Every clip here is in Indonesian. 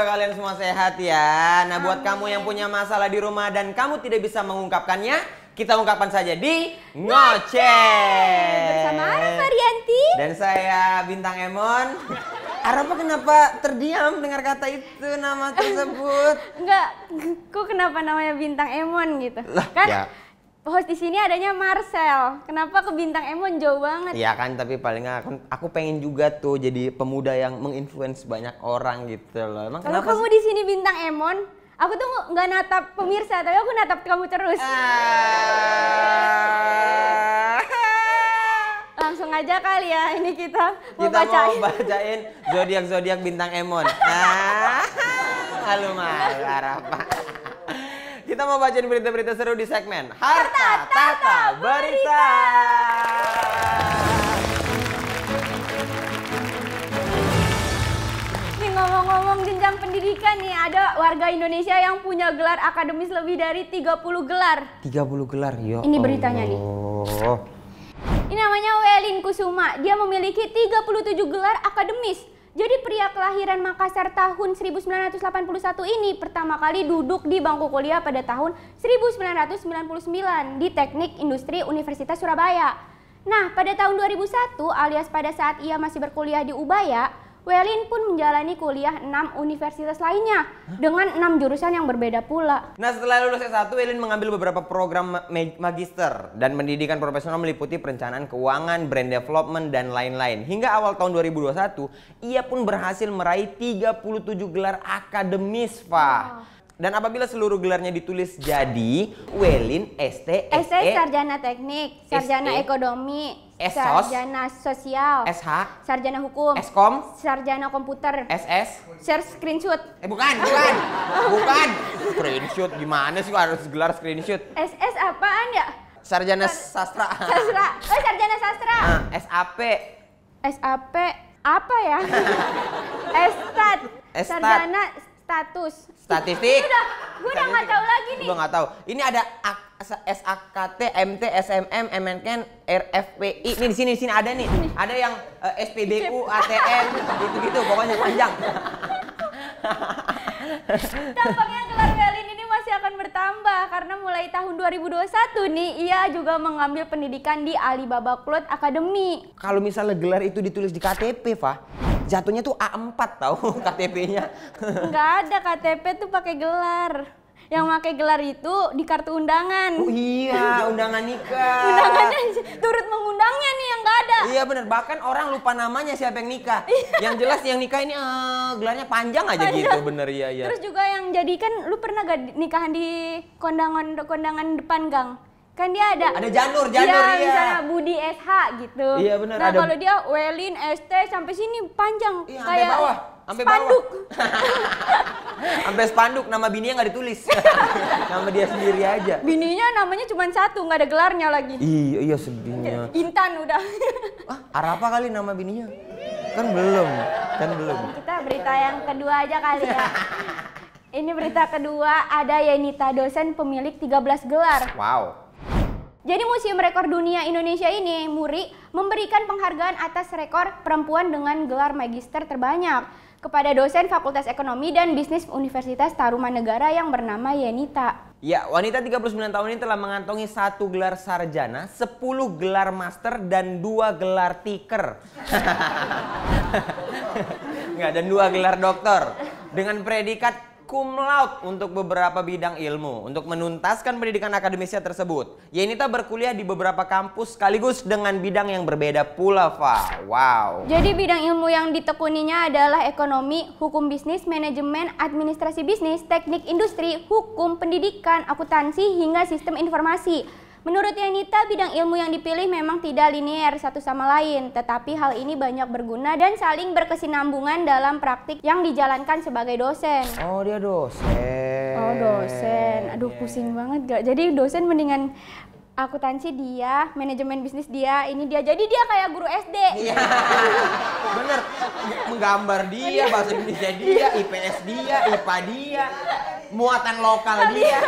kalian semua sehat ya. Nah, buat kamu yang punya masalah di rumah dan kamu tidak bisa mengungkapkannya, kita ungkapkan saja di Ngoceh. Bersama Ara Varianti. Dan saya Bintang Emon. Arafa kenapa terdiam dengar kata itu, nama tersebut? Enggak, kok kenapa namanya Bintang Emon gitu? Lah, kan ya. host di sini adanya Marcel. Kenapa ke Bintang Emon jauh banget? Iya kan, tapi paling nggak aku pengen juga tuh jadi pemuda yang menginfluence banyak orang gitu loh. Emang Kalau kenapa kamu di sini Bintang Emon, aku tuh nggak natap pemirsa, tapi aku natap kamu terus. Langsung aja kali ya, ini kita mau bacain zodiak Bintang Emon. Halo Arafa. Kita mau bacain berita-berita seru di segmen Harta Tata Berita. Nih ngomong-ngomong jenjang pendidikan nih, ada warga Indonesia yang punya gelar akademis lebih dari 30 gelar. 30 gelar, yo. Ini beritanya nih. Ini namanya Welin Kusuma. Dia memiliki 37 gelar akademis. Jadi pria kelahiran Makassar tahun 1981 ini pertama kali duduk di bangku kuliah pada tahun 1999 di Teknik Industri Universitas Surabaya. Nah, pada tahun 2001 alias pada saat ia masih berkuliah di Ubaya, Welin pun menjalani kuliah 6 universitas lainnya dengan 6 jurusan yang berbeda pula. Nah, setelah lulus S1, Welin mengambil beberapa program magister dan pendidikan profesional meliputi perencanaan keuangan, brand development, dan lain-lain. Hingga awal tahun 2021, ia pun berhasil meraih 37 gelar akademis, Pak. Dan apabila seluruh gelarnya ditulis jadi Welin ST, Sarjana Teknik, Sarjana Ekonomi, Sarjana Sosial, SH, Sarjana Hukum, Eskom, Sarjana Komputer, SS, Share Screenshot. Bukan. Screenshot gimana sih harus gelar screenshot? SS apaan ya? Sarjana Sastra. Sarjana Sastra. SAP. SAP apa ya? Estat. Sarjana Statistik. Gue udah nggak tahu lagi nih. Udah nggak tahu. Ini ada SAKT, MT, SMM, MNK, RFPI. Ini di sini ada nih. Ada yang SPBU, ATM, gitu-gitu. Pokoknya panjang. Tampaknya gelar Welin ini masih akan bertambah karena mulai tahun 2021 nih ia juga mengambil pendidikan di Alibaba Cloud Academy. Kalau misalnya gelar itu ditulis di KTP, Fah, jatuhnya tuh A4 tahu KTP-nya. Nggak ada KTP tuh pakai gelar. Yang pakai gelar itu di kartu undangan. Oh iya, undangan nikah. Undangannya turut mengundangnya nih yang nggak ada. Iya bener, bahkan orang lupa namanya siapa yang nikah. Yang jelas yang nikah ini gelarnya panjang aja gitu, bener iya. Terus juga yang jadi kan lu pernah gak nikahan di kondangan depan gang? Kan dia ada janur iya. Iya. Misalnya Budi SH gitu. Iya bener. Nah kalau dia Welin ST sampai sini panjang. Iya, kayak sampai spanduk. Sampai spanduk, nama bininya nggak ditulis. Nama dia sendiri aja. Bininya namanya cuma satu, nggak ada gelarnya lagi. Iya sedihnya. Intan udah. Arafa kali nama bininya? Kan belum. Kita berita yang kedua aja kali ya. Ini berita kedua, ada Yenita, dosen pemilik 13 gelar. Wow. Jadi Museum Rekor Dunia Indonesia ini, MURI, memberikan penghargaan atas rekor perempuan dengan gelar magister terbanyak kepada dosen Fakultas Ekonomi dan Bisnis Universitas Tarumanegara yang bernama Yenita. Ya, wanita 39 tahun ini telah mengantongi 1 gelar sarjana, 10 gelar master, dan 2 gelar tiker. Dan 2 gelar doktor. Dengan predikat cum laude untuk beberapa bidang ilmu. Untuk menuntaskan pendidikan akademisnya tersebut, Yenita berkuliah di beberapa kampus sekaligus dengan bidang yang berbeda pula, Fa. Wow. Jadi bidang ilmu yang ditekuninya adalah ekonomi, hukum bisnis, manajemen, administrasi bisnis, teknik industri, hukum, pendidikan, akuntansi, hingga sistem informasi. Menurut Yenita, bidang ilmu yang dipilih memang tidak linear satu sama lain, tetapi hal ini banyak berguna dan saling berkesinambungan dalam praktik yang dijalankan sebagai dosen. Oh, dia dosen. Oh, dosen. Aduh, pusing banget gak? Jadi dosen mendingan akuntansi dia, manajemen bisnis dia, ini dia. Jadi dia kayak guru SD. Iya. Bener. Menggambar dia, bahasa Indonesia dia, IPS dia, IPA dia, muatan lokal dia.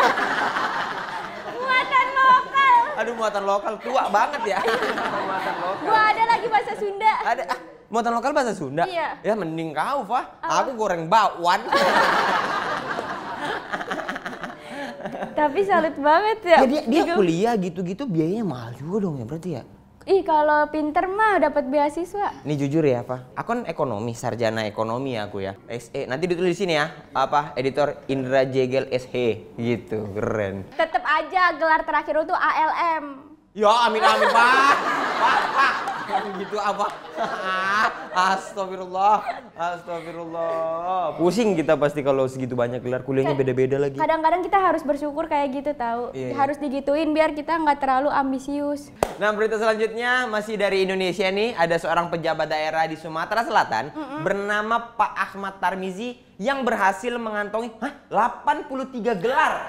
Muatan lokal. Aduh, muatan lokal tua banget ya. Muatan lokal. Gua ada lagi bahasa Sunda. Ada. Muatan lokal bahasa Sunda? Iya. Ya mending kau, Fah. Aku goreng bakwan. Tapi salut banget ya. Ya dia kuliah gitu-gitu biayanya mahal juga dong ya berarti ya? Ih, kalau pinter mah dapat beasiswa. Ini jujur ya, Pak. Aku kan ekonomi, sarjana ekonomi aku ya. SE. Nanti ditulis di sini ya. Apa? Editor Indra Jegel SH. Gitu, keren. Tetep aja gelar terakhir lu tuh ALM. Ya, amin amin, Pak. Pak. Gitu apa? Astagfirullah. Astagfirullah. Pusing kita pasti kalau segitu banyak gelar, kuliahnya beda-beda lagi. Kadang-kadang kita harus bersyukur kayak gitu tahu. Iya. Harus digituin biar kita nggak terlalu ambisius. Nah, berita selanjutnya masih dari Indonesia nih. Ada seorang pejabat daerah di Sumatera Selatan bernama Pak Ahmad Tarmizi yang berhasil mengantongi 83 gelar.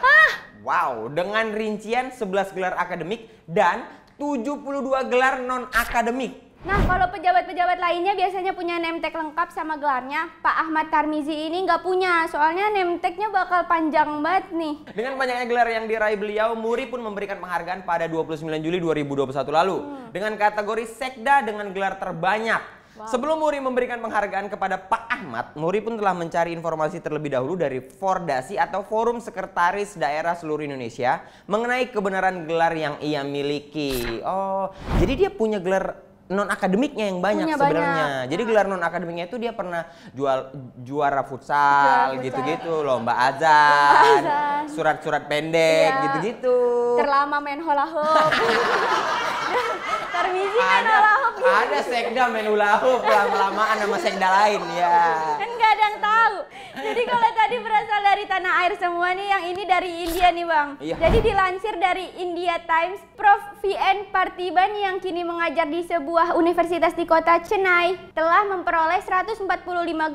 Wow, dengan rincian 11 gelar akademik dan 72 gelar non-akademik. Nah, kalau pejabat-pejabat lainnya biasanya punya name tag lengkap sama gelarnya. Pak Ahmad Tarmizi ini nggak punya, soalnya name tag-nya bakal panjang banget nih. Dengan banyaknya gelar yang diraih beliau, Muri pun memberikan penghargaan pada 29 Juli 2021 lalu. Dengan kategori Sekda dengan gelar terbanyak. Sebelum Muri memberikan penghargaan kepada Pak Ahmad, Muri pun telah mencari informasi terlebih dahulu dari Fordasi atau Forum Sekretaris Daerah Seluruh Indonesia mengenai kebenaran gelar yang ia miliki. Oh, jadi dia punya gelar non-akademiknya yang banyak sebenarnya. Jadi gelar non-akademiknya itu dia pernah juara futsal gitu-gitu, lomba azan, surat-surat pendek gitu-gitu. Terlama main hula hoop. Tarmizi main hula hoop. Ada sekda main hula hoop, lama-lamaan sama sekda lain ya. Kan gak ada yang tahu. Jadi kalau tadi berasal dari tanah air semua nih, yang ini dari India nih Bang. Iya. Jadi dilansir dari India Times, Prof. VN Parthiban yang kini mengajar di sebuah universitas di kota Chennai telah memperoleh 145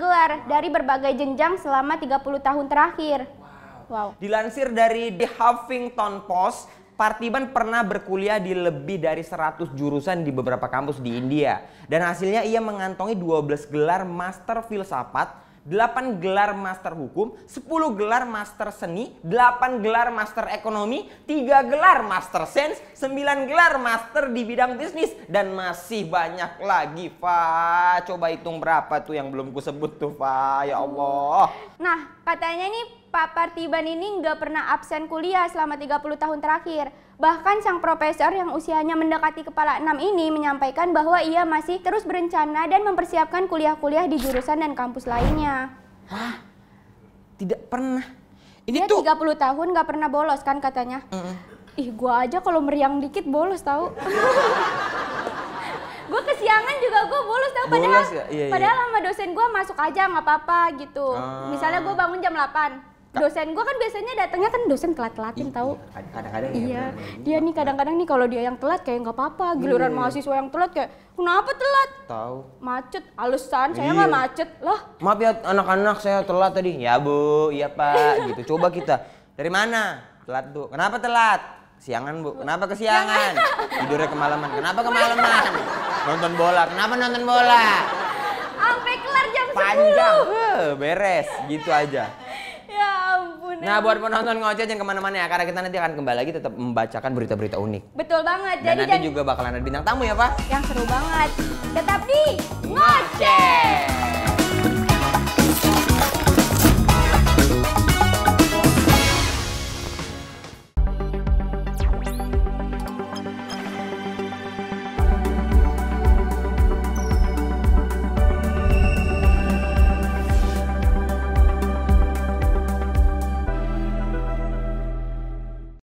gelar dari berbagai jenjang selama 30 tahun terakhir. Wow. Dilansir dari The Huffington Post, Parthiban pernah berkuliah di lebih dari 100 jurusan di beberapa kampus di India. Dan hasilnya ia mengantongi 12 gelar Master Filsafat, 8 gelar Master Hukum, 10 gelar Master Seni, 8 gelar Master Ekonomi, 3 gelar Master Sains, 9 gelar Master di bidang bisnis, dan masih banyak lagi, Fa. Coba hitung berapa tuh yang belum kusebut tuh, Fa. Ya Allah. Nah, katanya nih Pak Parthiban ini nggak pernah absen kuliah selama 30 tahun terakhir. Bahkan sang profesor yang usianya mendekati kepala 6 ini menyampaikan bahwa ia masih terus berencana dan mempersiapkan kuliah-kuliah di jurusan dan kampus lainnya. Hah? Tidak pernah. Ini Dia tuh 30 tahun nggak pernah bolos kan katanya. Ih, gua aja kalau meriang dikit bolos tahu. Gue kesiangan juga gue bolos tau, padahal Bolos ya? Iya, padahal sama dosen gue masuk aja nggak apa-apa gitu. Misalnya gue bangun jam 8, dosen gue kan biasanya datangnya kan dosen telat-telatin tahu. Kadang-kadang Iya, dia nih kadang-kadang nih kalau dia yang telat kayak nggak apa-apa, giliran mahasiswa yang telat kayak kenapa telat? Tahu. Macet, alasan saya nggak macet lah. Maaf ya anak-anak, saya telat tadi. Ya Bu, iya Pak, gitu. Coba kita. Dari mana? Telat Bu. Kenapa telat? Siangan Bu. Kenapa kesiangan? Tidurnya kemalaman. Kenapa kemalaman? Nonton bola. Kenapa nonton bola? Sampai kelar jam 10. Panjang. Beres, gitu aja. Ya ampun. Nah, buat penonton ngoceh jangan kemana-mana ya, karena kita nanti akan kembali lagi tetap membacakan berita-berita unik. Betul banget. Dan nanti juga bakalan ada bintang tamu ya Pak. yang seru banget. Tetap di Ngoceh.